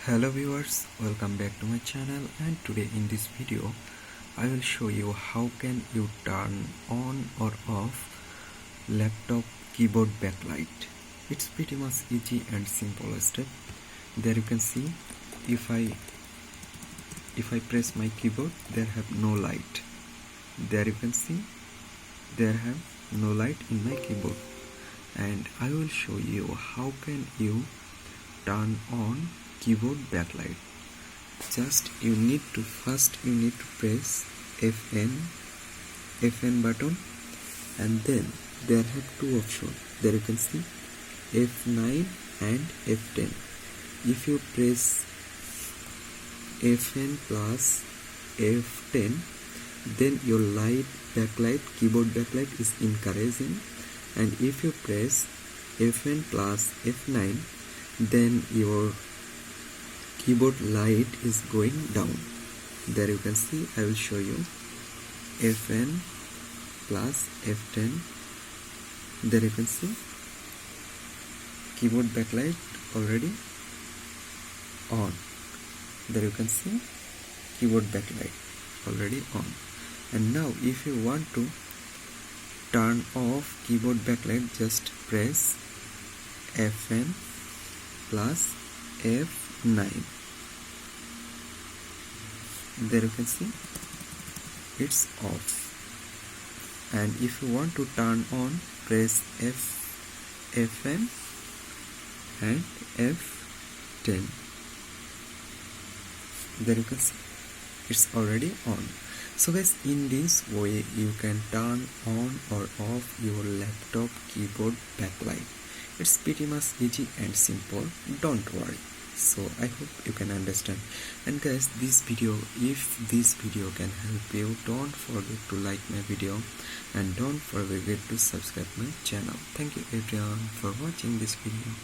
Hello viewers, welcome back to my channel, and today in this video I will show you how can you turn on or off laptop keyboard backlight. It's pretty much easy and simple step. There you can see if I press my keyboard, there have no light. There you can see there have no light in my keyboard, and I will show you how can you turn on keyboard backlight. Just you need to press Fn button, and then there have two options. There you can see F9 and F10. If you press Fn plus F10, then your keyboard backlight is increasing, and if you press Fn plus F9, then your keyboard light is going down. There you can see, I will show you Fn plus F10. There you can see keyboard backlight already on. There you can see keyboard backlight already on. And now if you want to turn off keyboard backlight, just press Fn plus F9. There you can see it's off. And if you want to turn on, press Fn and F10. There you can see it's already on. So guys, in this way you can turn on or off your laptop keyboard backlight. It's pretty much easy and simple, don't worry. So I hope you can understand. And guys, if this video can help you, don't forget to like my video and don't forget to subscribe my channel. Thank you everyone for watching this video.